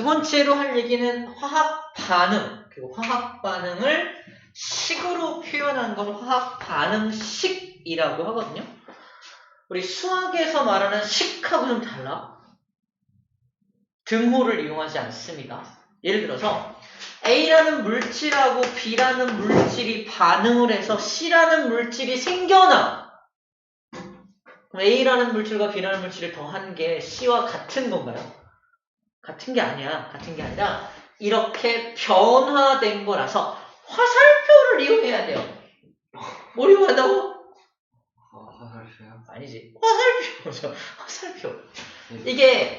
번째로 할 얘기는 화학 반응, 그리고 화학 반응을 식으로 표현한 걸 화학 반응식이라고 하거든요. 우리 수학에서 말하는 식하고 좀 달라. 등호를 이용하지 않습니다. 예를 들어서 A라는 물질하고 B라는 물질이 반응을 해서 C라는 물질이 생겨나. 그럼 A라는 물질과 B라는 물질을 더한 게 C와 같은 건가요? 같은 게 아니야. 같은 게 아니라 이렇게 변화된 거라서 화살표를 이용해야 돼요. 뭘 이용한다고? 화살표요? 아니지. 화살표. 화살표. 이게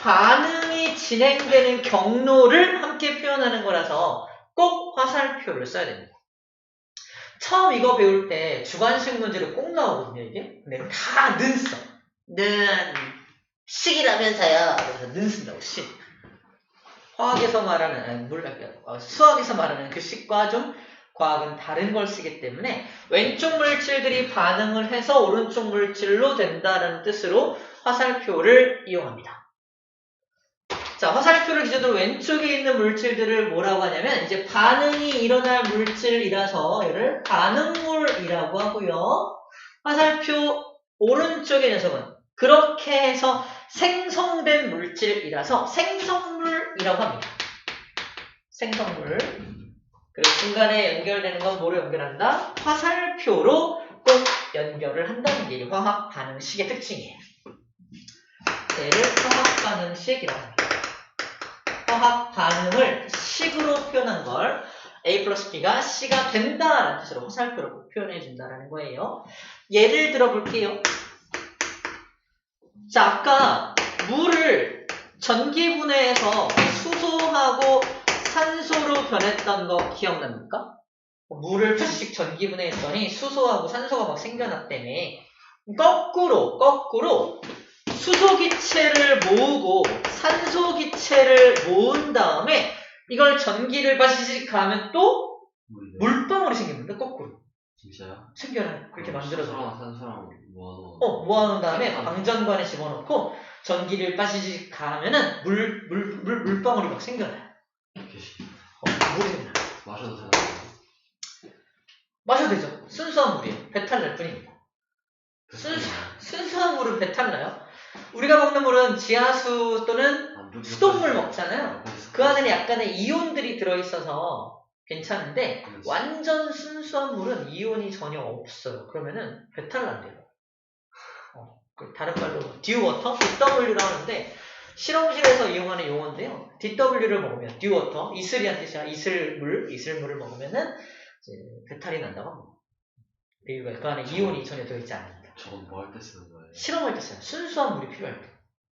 반응이 진행되는 경로를 함께 표현하는 거라서 꼭 화살표를 써야 됩니다. 처음 이거 배울 때 주관식 문제로 꼭 나오거든요, 이게. 근데 다 는 써. 는 식이라면서요. 그래서 는 쓴다고, 식. 화학에서 말하는, 수학에서 말하는 그 식과 좀 과학은 다른 걸 쓰기 때문에 왼쪽 물질들이 반응을 해서 오른쪽 물질로 된다는 뜻으로 화살표를 이용합니다. 자, 화살표를 기준으로 왼쪽에 있는 물질들을 뭐라고 하냐면 이제 반응이 일어날 물질이라서 얘를 반응물이라고 하고요. 화살표 오른쪽의 녀석은 그렇게 해서 생성된 물질이라서 생성물이라고 합니다. 생성물. 그리고 중간에 연결되는 건 뭐로 연결한다? 화살표로 꼭 연결을 한다는 게 화학 반응식의 특징이에요. 얘를 화학 반응식이라고 합니다. 화학 반응을 식으로 표현한 걸 A 플러스 B가 C가 된다라는 뜻으로 화살표로 표현해 준다라는 거예요. 예를 들어 볼게요. 자, 아까 물을 전기분해해서 수소하고 산소로 변했던 거 기억납니까? 물을 다시 전기분해했더니 수소하고 산소가 막 생겨났다며. 거꾸로 수소기체를 모으고 산소기체를 모은 다음에 이걸 전기를 빠지직 가면 또 물방울이 생깁니다. 거꾸로. 진짜요? 생겨나요. 그렇게 만들어서. 수소랑 산소랑 모아놓은. 모아놓은 다음에 방전관에 집어넣고 전기를 빠지직 가면은 물방울이 막 생겨나요. 물이 생겨나요. 마셔도 되나요? 마셔도 되죠. 순수한 물이에요. 배탈 날 뿐입니다. 순수한 물은 배탈 나요. 우리가 먹는 물은 지하수 또는 수돗물 먹잖아요. 그 안에는 약간의 이온들이 들어있어서 괜찮은데 완전 순수한 물은 이온이 전혀 없어요. 그러면은 배탈 난대요. 다른 말로 듀워터, DW라고 하는데 실험실에서 이용하는 용어인데요. DW를 먹으면 듀워터, 이슬이란 뜻이야. 이슬물을 먹으면은 이제 배탈이 난다고 합니다. 이유가 그 안에 이온이 전혀 들어있지 않습니다. 저건 뭐 할 때 쓰는 거예요? 실험할 때 써요. 순수한 물이 필요할 때.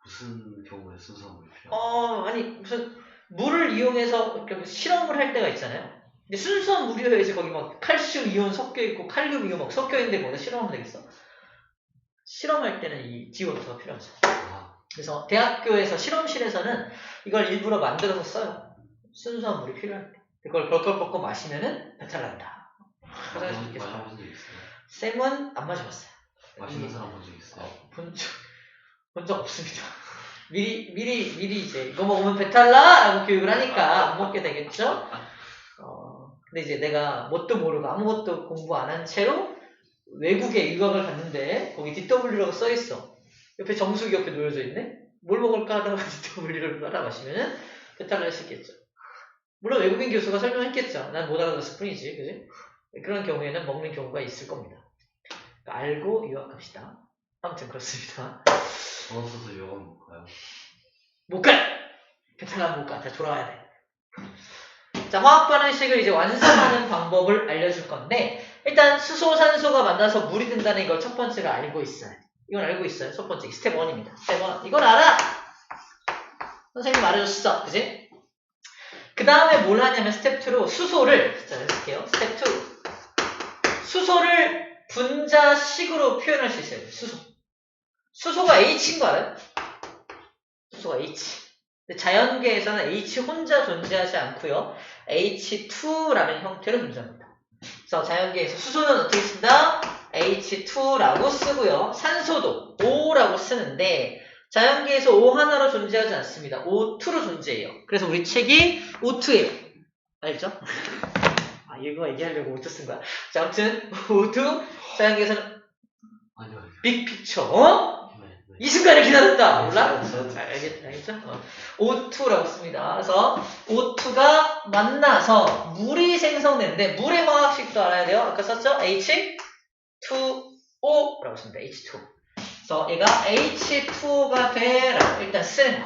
무슨 경우에 순수한 물이 필요해요? 아니 무슨 물을 이용해서 실험을 할 때가 있잖아요. 근데 순수한 물이어야지 거기 막 칼슘 이온 섞여 있고 칼륨 이온 막 섞여 있는데 거기다 실험하면 되겠어? 실험할 때는 이 디워터가 필요하죠. 그래서 대학교에서 실험실에서는 이걸 일부러 만들어서 써요. 순수한 물이 필요할 때. 그걸 벌컥벌컥 마시면은 배탈 난다. 화장실 계속 마셔본 적 있어요? 쌤은 안 마셔봤어요. 마시는 사람 본 적 있어요? 본 적 없습니다. 미리 이제 이거 먹으면 배탈 나! 라고 교육을 하니까 안 먹게 되겠죠? 근데 이제 내가 뭣도 모르고 아무것도 공부 안 한 채로 외국에 유학을 갔는데 거기 DW라고 써있어. 옆에 정수기 옆에 놓여져 있네? 뭘 먹을까 하다가 DW를 따라 마시면은 배탈 날 수 있겠죠. 물론 외국인 교수가 설명했겠죠. 난 못 알아들었을 뿐이지, 그지? 그런 경우에는 먹는 경우가 있을 겁니다. 그러니까 알고 유학합시다. 아무튼 그렇습니다. 돈 없어서 유학은 못 가요? 못 가! 배탈나면 못 가. 다 돌아와야 돼. 자, 화학 반응식을 이제 완성하는 방법을 알려줄 건데, 일단 수소, 산소가 만나서 물이 된다는 걸 첫 번째로 알고 있어요. 이건 알고 있어요. 첫 번째. 스텝 1입니다. 스텝 1. 이건 알아! 선생님 말해줬어. 그지? 그 다음에 뭘 하냐면 스텝 2로 수소를, 자, 해볼게요. 스텝 2. 수소를 분자식으로 표현할 수 있어요. 수소가 H인 거 알아요? 수소가 H. 근데 자연계에서는 H 혼자 존재하지 않고요. H2라는 형태로 존재합니다. 그래서 자연계에서 수소는 어떻게 쓴다? H2라고 쓰고요. 산소도 O라고 쓰는데 자연계에서 O 하나로 존재하지 않습니다. O2로 존재해요. 그래서 우리 책이 O2예요. 알죠? 아, 이거 얘기하려고 O2 쓴 거야. 자, 아무튼 O2 자연계에서는 아니요. 빅픽처. 어? 네. 이 순간을 기다렸다. 몰라? 저도 알겠죠? O2라고 씁니다. 그래서 O2가 만나서 물이 생성되는데 물의 화학식도 알아야 돼요. 아까 썼죠? H2O라고 씁니다. H2. 그래서 얘가 H2O가 돼라고 일단 쓰는 거.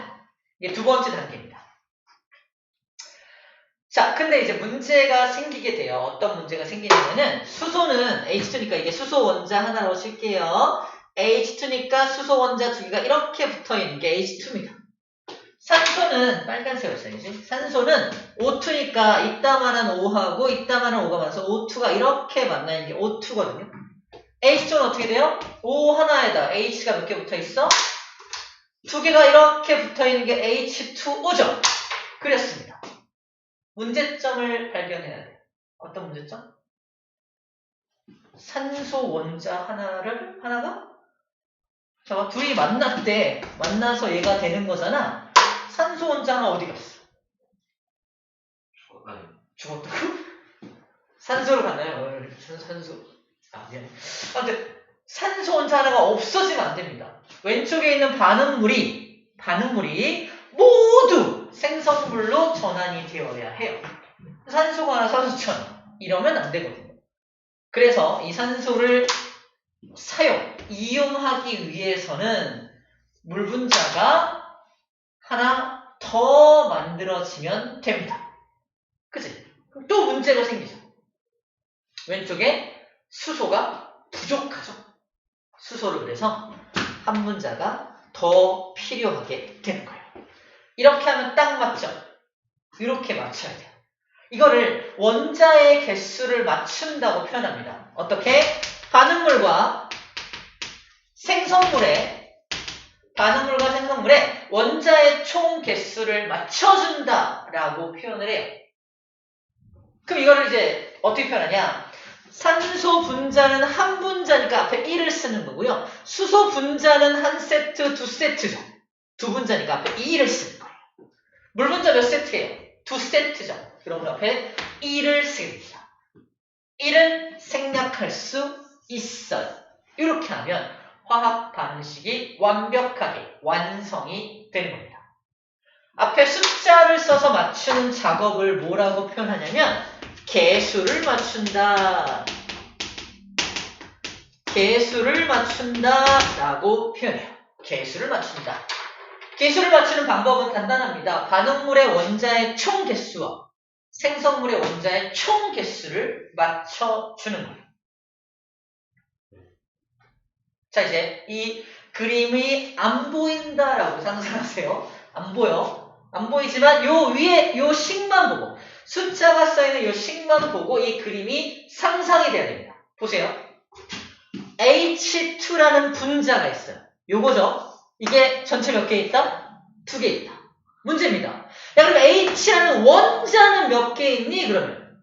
이게 두 번째 단계입니다. 자, 근데 이제 문제가 생기게 돼요. 어떤 문제가 생기냐면은 수소는 H2니까 이게 수소 원자 하나로 칠게요. H2니까 수소 원자 두 개가 이렇게 붙어있는 게 H2입니다. 산소는 빨간색으로 써야지. 산소는 O2니까 이따만한 O하고 이따만한 O가 만나서 O2가 이렇게 만나는 게 O2거든요. H2는 어떻게 돼요? O 하나에다 H가 몇 개 붙어있어? 두 개가 이렇게 붙어있는 게 H2O죠. 그렸습니다. 문제점을 발견해야 돼요. 어떤 문제점? 산소 원자 하나가 자, 둘이 만났대. 만나서 얘가 되는 거잖아. 산소 원자 하나 어디 갔어? 죽었다고? 산소로 갔나요? 산소. 아, 미안해. 아무튼 산소 원자 하나가 없어지면 안 됩니다. 왼쪽에 있는 반응물이 모두 생성물로 전환이 되어야 해요. 산소가 하나 산소처럼 이러면 안 되거든요. 그래서 이 산소를 이용하기 위해서는 물 분자가 하나 더 만들어지면 됩니다. 그치? 그럼 또 문제가 생기죠. 왼쪽에 수소가 부족하죠. 수소를 그래서 한 분자가 더 필요하게 되는 거예요. 이렇게 하면 딱 맞죠? 이렇게 맞춰야 돼요. 이거를 원자의 개수를 맞춘다고 표현합니다. 어떻게? 반응물과 생성물의 원자의 총 개수를 맞춰준다라고 표현을 해요. 그럼 이거를 이제 어떻게 표현하냐? 산소 분자는 한 분자니까 앞에 1을 쓰는 거고요. 수소 분자는 한 세트, 두 세트죠. 두 분자니까 앞에 2를 쓰는 거예요. 물 분자 몇 세트예요? 두 세트죠. 그러면 앞에 1을 쓰게 됩니다. 1은 생략할 수 있어요. 이렇게 하면 화학 반응식이 완벽하게 완성이 되는 겁니다. 앞에 숫자를 써서 맞추는 작업을 뭐라고 표현하냐면 개수를 맞춘다. 개수를 맞춘다라고 표현해요. 개수를 맞춘다. 개수를 맞추는 방법은 간단합니다. 반응물의 원자의 총 개수와 생성물의 원자의 총 개수를 맞춰주는 거예요. 자, 이제 이 그림이 안 보인다라고 상상하세요. 안 보여. 안 보이지만 요 위에 요 식만 보고 숫자가 써있는 요 식만 보고 이 그림이 상상이 돼야 됩니다. 보세요. H2라는 분자가 있어요. 요거죠. 이게 전체 몇 개 있다? 2개 있다. 문제입니다. 야, 그럼 H라는 원자는 몇 개 있니? 그러면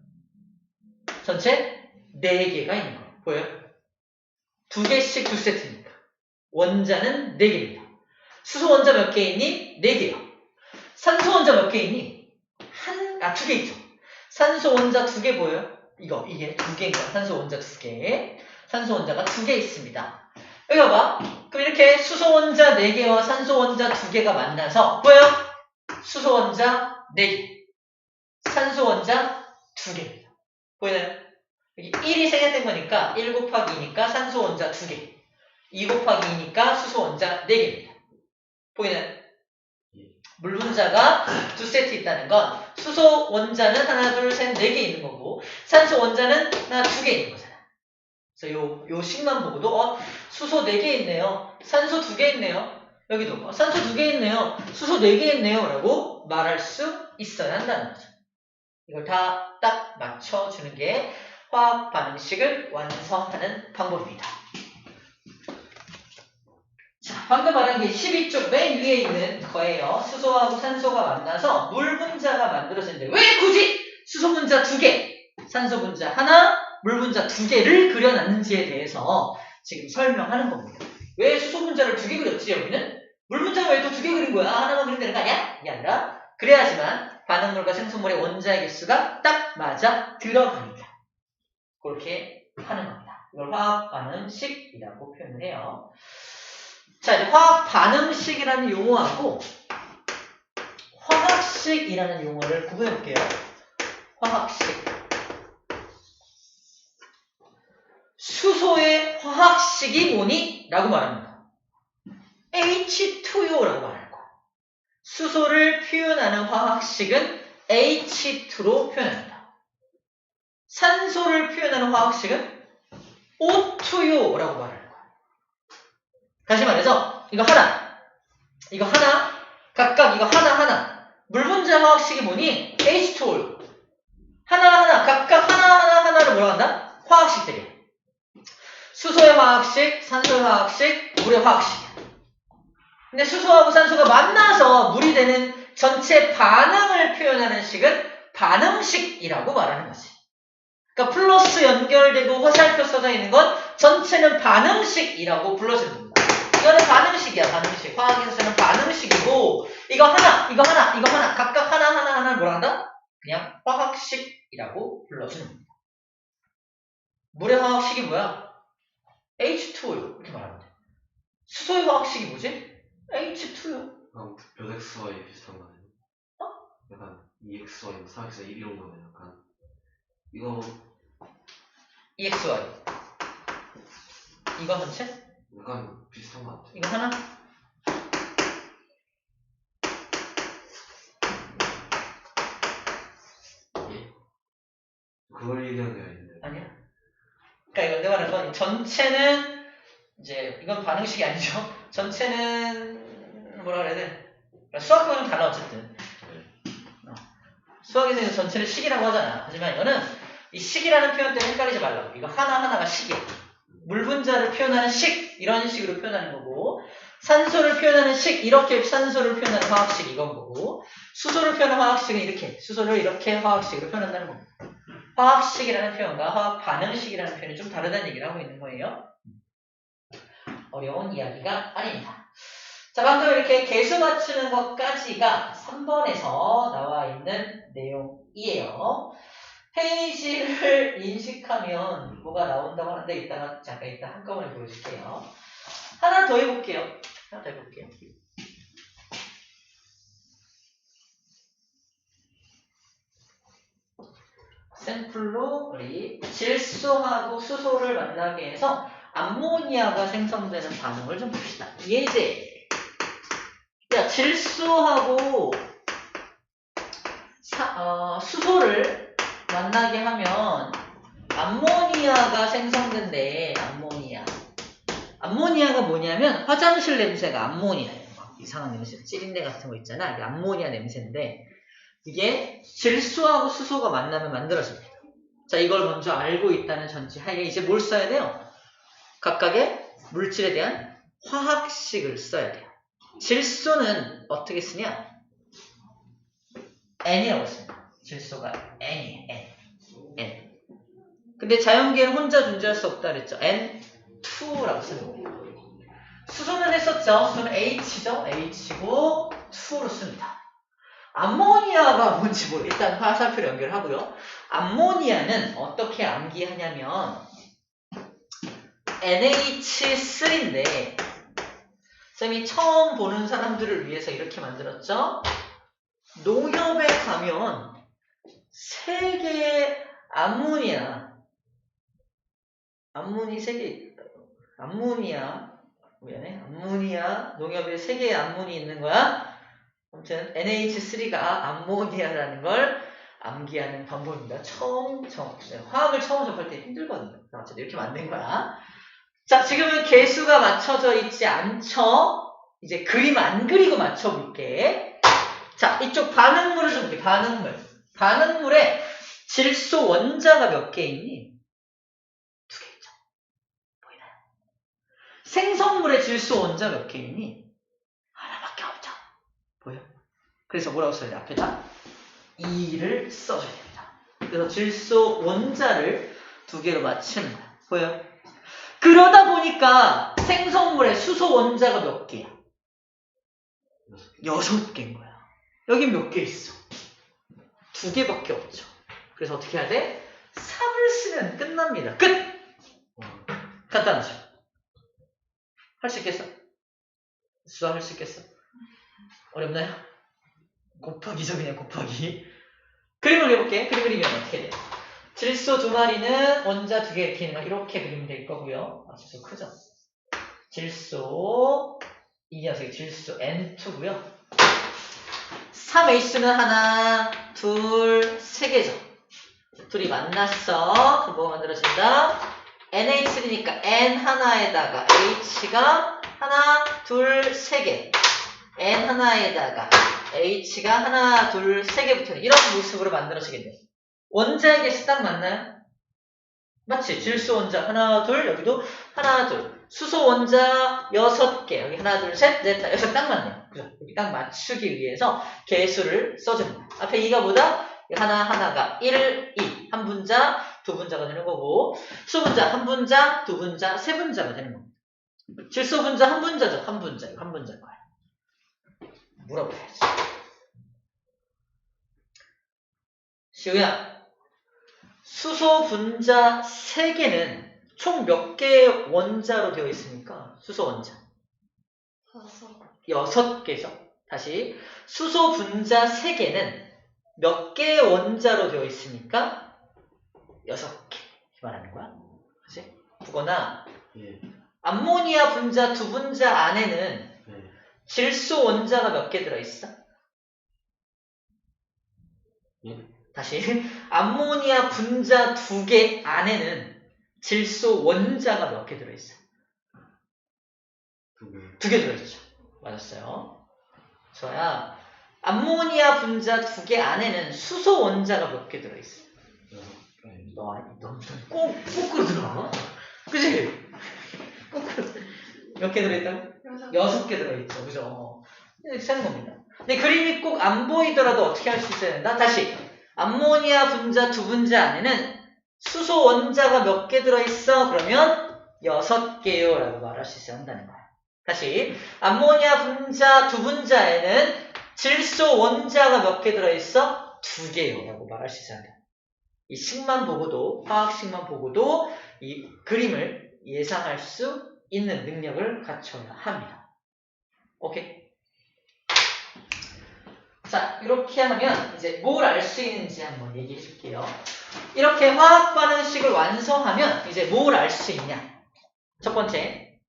전체 4개가 있는 거예요. 보여요? 2개씩 2세트니까. 원자는 4개입니다. 수소 원자 몇 개 있니? 4개요. 산소 원자 몇 개 있니? 2개 있죠. 산소 원자 2개 보여요? 이게 2개인가요? 산소 원자 2개. 산소 원자가 2개 있습니다. 여기 봐봐. 그럼 이렇게 수소 원자 4개와 산소 원자 2개가 만나서 보여요? 수소 원자 4개. 산소 원자 2개입니다. 보이나요? 여기 1이 생략된 거니까 1 곱하기 2니까 산소 원자 2개. 2 곱하기 2니까 수소 원자 4개입니다. 보이나요? 물 분자가 2세트 있다는 건 수소 원자는 하나, 둘, 셋, 4개 있는 거고 산소 원자는 하나, 2개 있는 거잖아요. 그래서 요 식만 보고도 수소 4개 있네요. 산소 2개 있네요. 여기도 산소 2개 있네요. 수소 4개 있네요. 라고 말할 수 있어야 한다는 거죠. 이걸 다 딱 맞춰주는 게 화학 반응식을 완성하는 방법입니다. 자, 방금 말한 게 12쪽 맨 위에 있는 거예요. 수소하고 산소가 만나서 물 분자가 만들어지는데 왜 굳이 수소 분자 2개, 산소 분자 하나, 물 분자 2개를 그려놨는지에 대해서 지금 설명하는 겁니다. 왜 수소 분자를 2개 그렸지 여기는? 물 문자가 왜 또 2개 그린 거야? 하나만 그리면 되는 거 아니야? 이게 아니라 그래야지만 반응물과 생성물의 원자의 개수가 딱 맞아 들어갑니다. 그렇게 하는 겁니다. 이걸 화학 반응식이라고 표현을 해요. 자, 이제 화학 반응식이라는 용어하고 화학식이라는 용어를 구분해 볼게요. 화학식. 수소의 화학식이 뭐니? 라고 말합니다. H2O라고 말할 거야. 수소를 표현하는 화학식은 H2로 표현합니다. 산소를 표현하는 화학식은 O2O라고 말할 거야. 다시 말해서 이거 하나, 각각 이거 하나. 물 분자 화학식이 뭐니? H2O. 하나, 각각 하나를 뭐라고 한다? 화학식들이야. 수소의 화학식, 산소의 화학식, 물의 화학식이야. 근데 수소하고 산소가 만나서 물이 되는 전체 반응을 표현하는 식은 반응식이라고 말하는 거지. 그러니까 플러스 연결되고 화살표 써져 있는 건 전체는 반응식이라고 불러주는 겁니다. 이거는 반응식이야, 반응식. 화학에서는 반응식이고, 이거 하나, 각각 하나를 뭐라 한다? 그냥 화학식이라고 불러주는 겁니다. 물의 화학식이 뭐야? H2O 이렇게 말하면 돼. 수소의 화학식이 뭐지? H2O. 몇 XY 비슷한 거 아니에요? 약간 2XY, 4XY 이런 거네. 약간 이거 EXY. 이거 전체? 약간 비슷한 거 같아. 이거 하나? 그걸 얘기하는 게 아닌데. 아니야. 그러니까 이거 내가 말하는 건 전체는 이제 이건 반응식이 아니죠. 전체는 뭐라 그래야 돼? 수학과는 좀 달라 어쨌든. 수학에서는 전체를 식이라고 하잖아. 하지만 이거는 이 식이라는 표현 때문에 헷갈리지 말라고. 이거 하나가 식이야. 물 분자를 표현하는 식 이런 식으로 표현하는 거고, 산소를 표현하는 식 이렇게 산소를 표현하는 화학식 이건 거고, 수소를 표현하는 화학식은 이렇게 수소를 이렇게 화학식으로 표현한다는 겁니다. 화학식이라는 표현과 화학 반응식이라는 표현이 좀 다르다는 얘기를 하고 있는 거예요. 어려운 이야기가 아닙니다. 자, 방금 이렇게 개수 맞추는 것까지가 3번에서 나와 있는 내용이에요. 페이지를 인식하면 뭐가 나온다고 하는데 이따 한꺼번에 보여줄게요. 하나 더 해볼게요. 샘플로 우리 질소하고 수소를 만나게 해서 암모니아가 생성되는 반응을 좀 봅시다. 예제. 자, 질소하고 수소를 만나게 하면 암모니아가 생성된대. 암모니아가 뭐냐면 화장실 냄새가 암모니아예요. 이상한 냄새, 찌린내 같은 거 있잖아. 이게 암모니아 냄새인데 이게 질소하고 수소가 만나면 만들어집니다. 자, 이걸 먼저 알고 있다는 전제하에 이제 뭘 써야 돼요? 각각의 물질에 대한 화학식을 써야 돼요. 질소는 어떻게 쓰냐? N이라고 씁니다. 질소가 N이에요. N. 근데 자연계에는 혼자 존재할 수 없다 그랬죠. N2라고 쓰는 거예요. 수소는 했었죠. 수소는 H죠. H고 2로 씁니다. 암모니아가 뭔지 일단 화살표를 연결하고요. 암모니아는 어떻게 암기하냐면 NH3인데 쌤이 처음 보는 사람들을 위해서 이렇게 만들었죠. 농협에 가면 3개의 암모니아 3개의 농협에 3개의 암모니 있는 거야. 아무튼 NH3가 암모니아라는 걸 암기하는 방법입니다. 화학을 처음 접할 때 힘들거든요. 어쨌든 이렇게 만든 거야. 자, 지금은 개수가 맞춰져 있지 않죠? 이제 그림 안 그리고 맞춰볼게. 자, 이쪽 반응물을 좀 볼게. 반응물에 질소 원자가 몇 개 있니? 2개 있죠. 보이나요? 생성물에 질소 원자 몇 개 있니? 하나밖에 없죠. 보여? 그래서 뭐라고 써야 돼? 앞에다 2를 써줘야 됩니다. 그래서 질소 원자를 2개로 맞추는 거야. 보여? 그러다 보니까 생성물에 수소 원자가 몇 개야? 6개인 거야. 여기 몇 개 있어? 2개밖에 없죠. 그래서 어떻게 해야 돼? 3을 쓰면 끝납니다. 끝! 간단하죠? 할 수 있겠어? 수학할 수 있겠어? 어렵나요? 곱하기죠, 그냥 곱하기. 그림을 그려볼게. 그림 그리면 어떻게 돼? 질소 2마리는 원자 2개 이렇게 있는 거 이렇게 그리면 될 거고요. 아, 질소 크죠? 질소 이 녀석이 질소 N2고요. 3H는 하나, 둘, 3개죠. 둘이 만났어. 그럼 뭐가 만들어진다? NH3니까 N 하나에다가 H가 하나, 둘, 3개. N 하나에다가 H가 하나, 둘, 3개 붙어있는 이런 모습으로 만들어지겠네요. 원자의 개수 딱 맞나요? 맞지? 질소 원자 하나, 둘, 여기도 하나, 둘. 수소 원자 6개. 여기 하나, 둘, 셋, 넷, 다. 여기서 딱 맞네요. 그죠? 여기 딱 맞추기 위해서 개수를 써줍니다. 앞에 2가 뭐다? 하나가 1, 2. 한 분자, 두 분자가 되는 거고, 수소 분자 한 분자, 두 분자, 세 분자가 되는 겁니다. 질소 분자 한 분자죠. 한 분자. 이거 한 분자일 거야. 물어봐야지. 시우야, 수소 분자 3개는 총 몇 개의 원자로 되어 있습니까? 수소 원자. 6개죠. 다시. 수소 분자 3개는 몇 개의 원자로 되어 있습니까? 6개. 말하는 거야. 그치? 두거나, 예. 암모니아 분자 2분자 안에는 예. 질소 원자가 몇 개 들어있어? 예. 다시. 암모니아 분자 2개 안에는 질소 원자가 몇 개 들어있어? 2개. 2개 들어있죠. 맞았어요. 저야 암모니아 분자 2개 안에는 수소 원자가 몇 개 들어있어? 6개. 너 거꾸로 들어가? 그치? 거꾸로. 몇 개 들어있다고? 6개 들어있죠. 그죠? 이렇게 쓰는 겁니다. 근데 그림이 꼭 안 보이더라도 어떻게 할 수 있어야 된다? 다시. 암모니아 분자 2분자 안에는 수소 원자가 몇 개 들어있어? 그러면 6개요 라고 말할 수 있어야 한다는 거야. 다시. 암모니아 분자 2분자에는 질소 원자가 몇 개 들어있어? 2개요 라고 말할 수 있어야 한다. 이 식만 보고도, 화학식만 보고도 이 그림을 예상할 수 있는 능력을 갖춰야 합니다. 오케이? 자, 이렇게 하면 이제 뭘 알 수 있는지 한번 얘기해 줄게요. 이렇게 화학 반응식을 완성하면 이제 뭘 알 수 있냐? 첫 번째,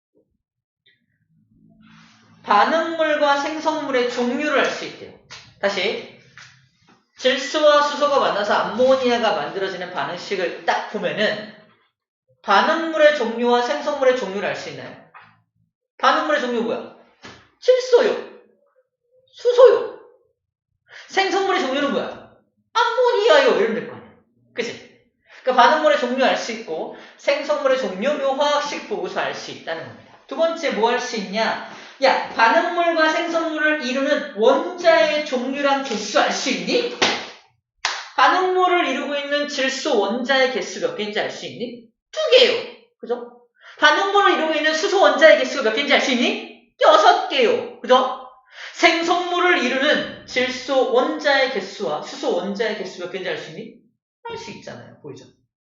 반응물과 생성물의 종류를 알 수 있대요. 다시, 질소와 수소가 만나서 암모니아가 만들어지는 반응식을 딱 보면은 반응물의 종류와 생성물의 종류를 알 수 있나요? 반응물의 종류 뭐야? 질소요, 수소요. 생성물의 종류는 뭐야? 암모니아요. 이러면 될 거 아니야. 그치? 그러니까 반응물의 종류 알 수 있고 생성물의 종류, 요 화학식 보고서 알 수 있다는 겁니다. 두 번째 뭐 할 수 있냐? 야, 반응물과 생성물을 이루는 원자의 종류랑 개수 알 수 있니? 반응물을 이루고 있는 질소 원자의 개수 몇 개인지 알 수 있니? 2개요. 그죠? 반응물을 이루고 있는 수소 원자의 개수가 몇 개인지 알 수 있니? 6개요. 그죠? 생성물을 이루는 질소 원자의 개수와 수소 원자의 개수 몇 개인지 알 수 있니? 알 수 있잖아요. 보이죠?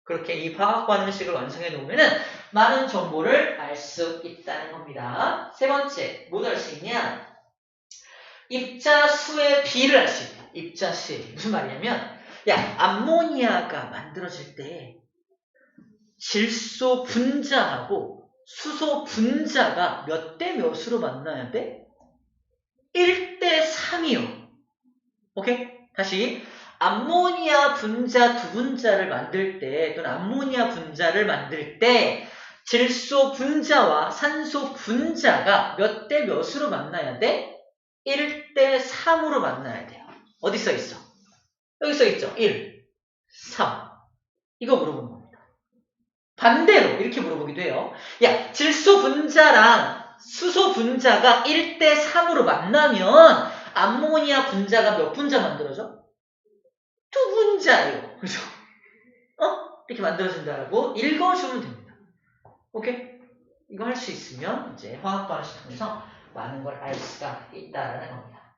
그렇게 이 화학 반응식을 완성해 놓으면은 많은 정보를 알 수 있다는 겁니다. 세 번째, 뭘 알 수 있냐? 입자수의 비를 알 수 있다. 입자수의 비. 무슨 말이냐면, 야, 암모니아가 만들어질 때 질소 분자하고 수소 분자가 몇 대 몇으로 만나야 돼? 1대 3이요. 오케이? 다시. 암모니아 분자 2분자를 만들 때 또는 암모니아 분자를 만들 때 질소 분자와 산소 분자가 몇 대 몇으로 만나야 돼? 1대 3으로 만나야 돼요. 어디 써 있어? 여기 써 있죠. 1, 3. 이거 물어보는 겁니다. 반대로 이렇게 물어보기도 해요. 야, 질소 분자랑 수소 분자가 1대 3으로 만나면 암모니아 분자가 몇 분자 만들어져? 2분자예요. 그죠? 이렇게 만들어진다라고 읽어주면 됩니다. 오케이? 이거 할 수 있으면 이제 화학 반응식 통해서 많은 걸 알 수가 있다라는 겁니다.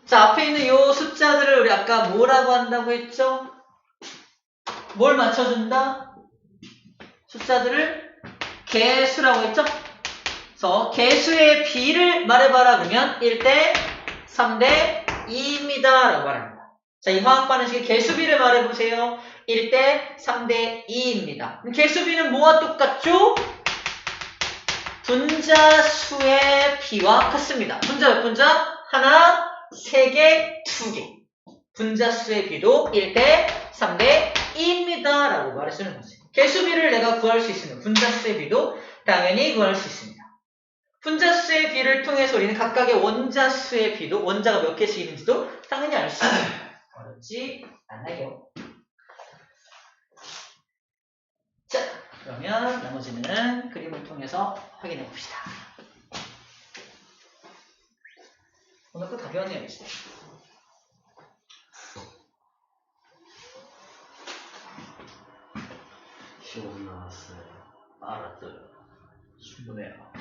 자, 앞에 있는 요 숫자들을 우리 아까 뭐라고 한다고 했죠? 뭘 맞춰준다? 숫자들을 개수라고 했죠? 그래서 개수의 비를 말해봐라 그러면 1대 3대 2입니다 라고 말합니다. 자, 이 화학 반응식의 개수비를 말해보세요. 1대 3대 2입니다. 개수비는 뭐와 똑같죠? 분자수의 비와 같습니다. 분자 몇 분자? 하나, 3개, 2개. 분자수의 비도 1대 3대 2입니다 라고 말해주는 거지. 개수비를 내가 구할 수 있으면 분자수의 비도 당연히 구할 수 있습니다. 분자수의 비를 통해서 우리는 각각의 원자수의 비도, 원자가 몇 개씩 있는지도 당연히 알 수 있습니다. 어렵지 않아요. 자, 그러면 나머지는 그림을 통해서 확인해 봅시다. 오늘 또 다 배웠네요, 진짜. 시험 나왔어요. 알았어요. 충분해요.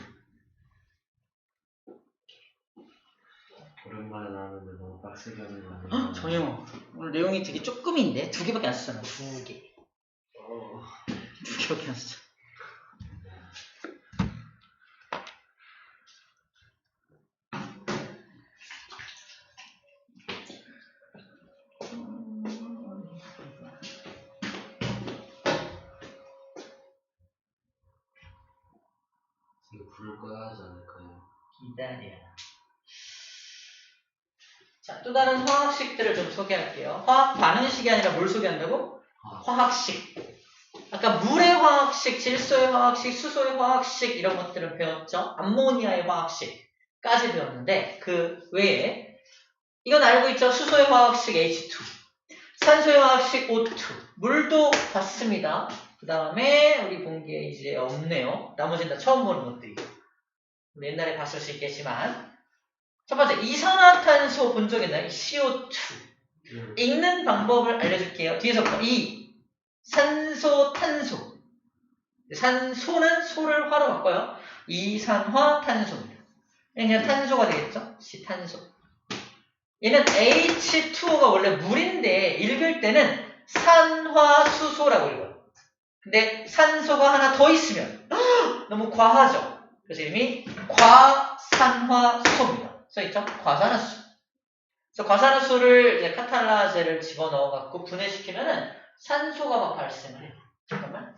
오랜만에 나왔는데 너무 빡세게 하는 거 아니에요? 정영, 오늘 내용이 되게 조금인데 2개밖에 안 썼잖아. 2개. 2개밖에 안 썼잖아. 이거 불을 꺼야 하지 않을까요? 기다려. 자, 또 다른 화학식들을 좀 소개할게요. 화학 반응식이 아니라 뭘 소개한다고? 화학식. 아까 물의 화학식, 질소의 화학식, 수소의 화학식 이런 것들은 배웠죠? 암모니아의 화학식까지 배웠는데 그 외에 이건 알고 있죠? 수소의 화학식 H2, 산소의 화학식 O2, 물도 봤습니다. 그 다음에 우리 본 게 이제 없네요. 나머지는 다 처음 보는 것들이고 옛날에 봤을 수 있겠지만 첫 번째, 이산화탄소 본 적 있나요? CO2. 읽는 방법을 알려줄게요. 뒤에서부터 산소, 탄소. 산소는 소를 화로 바꿔요. 이산화탄소입니다. 그냥 탄소가 되겠죠? 탄소. 얘는 H2O가 원래 물인데 읽을 때는 산화수소라고 읽어요. 근데 산소가 하나 더 있으면 너무 과하죠? 그래서 이름이 과산화수소입니다. 써있죠? 과산화수. 그래서 과산화수를 이제 카탈라제를 집어넣어갖고 분해시키면은 산소가 막 발생을 해요. 잠깐만.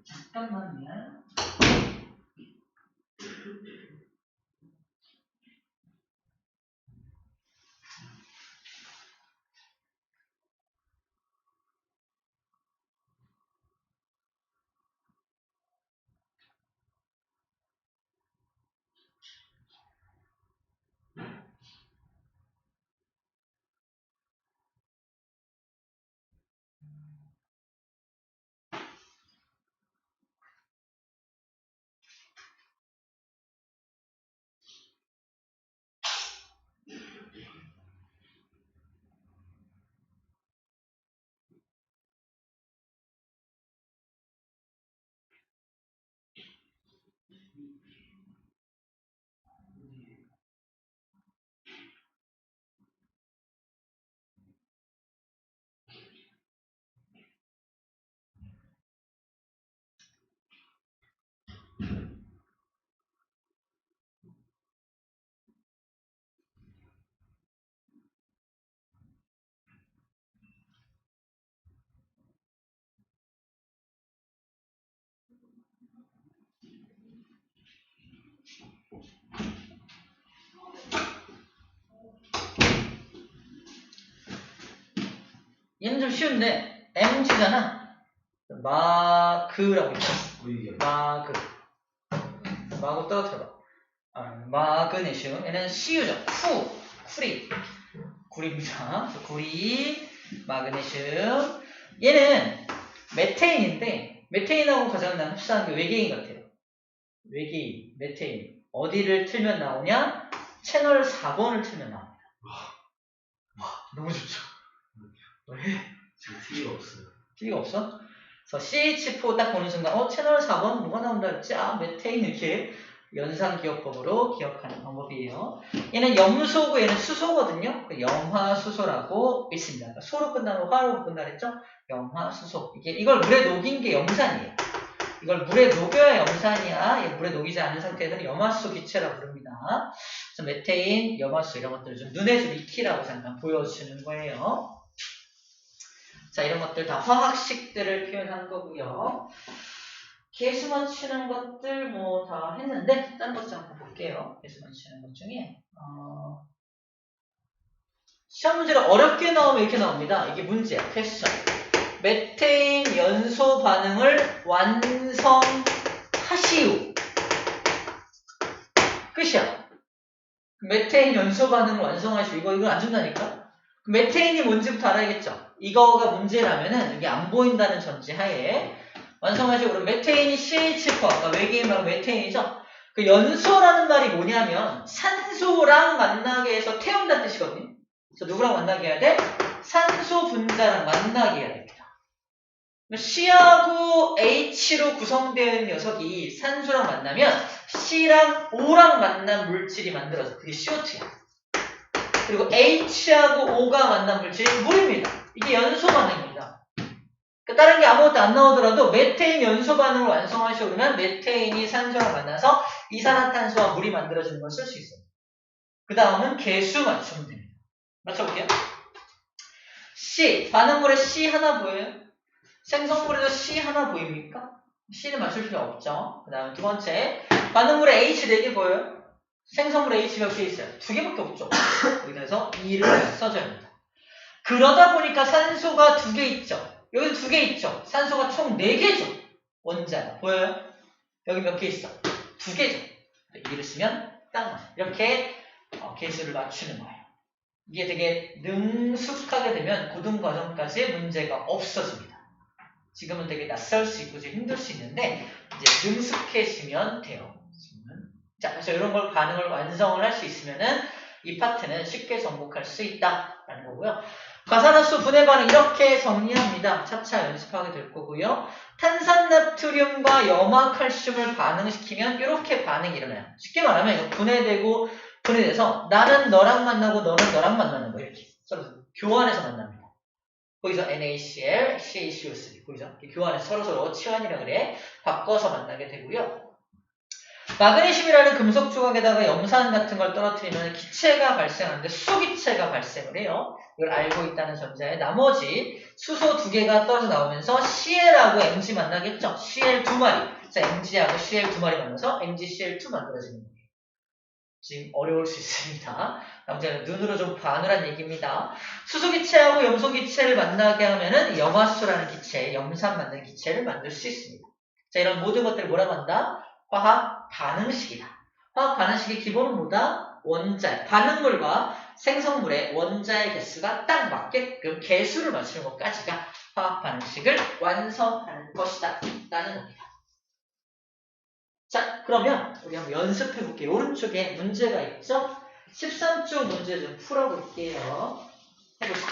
잠깐만요. 얘는 좀 쉬운데 MG잖아. 마그라고 있죠. 마그 떨어뜨려봐. 마그네슘. 얘는 CU죠. 구리입니다. 구리, 마그네슘. 얘는 메테인인데 메테인하고 가장 난 흡사한 게 외계인 같아요. 외계인, 메테인. 어디를 틀면 나오냐? 채널 4번을 틀면 나옵니다. 너무 좋죠. 왜? 지금 TV가 없어요. TV가 없어? 그래서 CH4 딱 보는 순간 채널 4번 뭐가 나온다 그랬지? 메테인 이렇게 연산기억법으로 기억하는 방법이에요. 얘는 염소고 얘는 수소거든요. 염화수소라고 있습니다. 그러니까 소로 끝나면 화로 끝나 그랬죠? 염화수소. 이걸 물에 녹인 게 염산이에요. 이걸 물에 녹여야 염산이야. 물에 녹이지 않은 상태에서는 염화수소 기체라고 부릅니다. 그래서 메테인, 염화수소 이런 것들을 좀 눈에 좀 익히라고 잠깐 보여주는 거예요. 자, 이런 것들 다 화학식들을 표현한 거고요. 개수 맞추는 것들 뭐 다 했는데 다른 것 좀 한번 볼게요. 개수 맞추는 것 중에 시험 문제로 어렵게 나오면 이렇게 나옵니다. 이게 문제야. 퀘스천. 메테인 연소 반응을 완성하시오. 끝이야. 메테인 연소 반응을 완성하시오. 이거 안 준다니까? 메테인이 뭔지부터 알아야겠죠? 이거가 문제라면은 이게 안 보인다는 전제하에 완성하시고, 그럼 메테인이 CH4, 아까 외계인 말은 메테인이죠? 그 연소라는 말이 뭐냐면 산소랑 만나게 해서 태운다는 뜻이거든요. 그래서 누구랑 만나게 해야 돼? 산소 분자랑 만나게 해야 됩니다. C하고 H로 구성되어 있는 녀석이 산소랑 만나면 C랑 O랑 만난 물질이 만들어서 그게 CO2야. 그리고 H하고 O가 만난 물질이 물입니다. 이게 연소 반응입니다. 다른 게 아무것도 안 나오더라도 메테인 연소 반응을 완성하시고 그러면 메테인이 산소랑 만나서 이산화탄소와 물이 만들어지는 걸 쓸 수 있어요. 그 다음은 개수 맞추면 됩니다. 맞춰볼게요. C, 반응물에 C 하나 보여요? 생성물에도 C 하나 보입니까? C는 맞출 필요 없죠. 그 다음 두 번째, 반응물에 H 4개 보여요? 생성물에 H 몇 개 있어요? 2개밖에 없죠. 그래서 2를 써줘야 합니다. 그러다 보니까 산소가 2개 있죠. 여기 2개 있죠. 산소가 총 4개죠. 원자가 보여요? 여기 몇 개 있어? 2개죠. 2를 쓰면 딱 맞아요. 이렇게 개수를 맞추는 거예요. 이게 되게 능숙하게 되면 고등과정까지 문제가 없어집니다. 지금은 되게 낯설 수 있고 좀 힘들 수 있는데 이제 능숙해지면 돼요. 자, 그래서 이런 걸 반응을 완성을 할 수 있으면은 이 파트는 쉽게 정복할 수 있다라는 거고요. 과산화수 분해 반응 이렇게 정리합니다. 차차 연습하게 될 거고요. 탄산나트륨과 염화칼슘을 반응시키면 이렇게 반응이 일어나요. 쉽게 말하면 이거 분해돼서 나는 너랑 만나고 너는 너랑 만나는 거 이렇게 서로 교환해서 만납니다. 거기서 NaCl, CaCO3 거기서 교환해서 서로 치환이라 그래 바꿔서 만나게 되고요. 마그네슘이라는 금속 조각에다가 염산 같은 걸 떨어뜨리면 기체가 발생하는데 수소기체가 발생을 해요. 이걸 알고 있다는 전제에 나머지 수소 2개가 떨어져 나오면서 Cl하고 Mg 만나겠죠? Cl 2마리. 그래서 Mg하고 Cl 2마리 만나서 MgCl2 만들어지는 거예요. 지금 어려울 수 있습니다. 남자는 눈으로 좀 반을 한 얘기입니다. 수소기체하고 염소기체를 만나게 하면은 염화수소라는 기체, 염산 만드는 기체를 만들 수 있습니다. 자, 이런 모든 것들을 뭐라고 한다? 화학 반응식이다. 화학 반응식의 기본은 뭐다? 원자, 반응물과 생성물의 원자의 개수가 딱 맞게끔 개수를 맞추는 것까지가 화학 반응식을 완성하는 것이다. 라는 겁니다. 자, 그러면 우리 한번 연습해 볼게요. 오른쪽에 문제가 있죠? 13쪽 문제 좀 풀어볼게요. 해보자.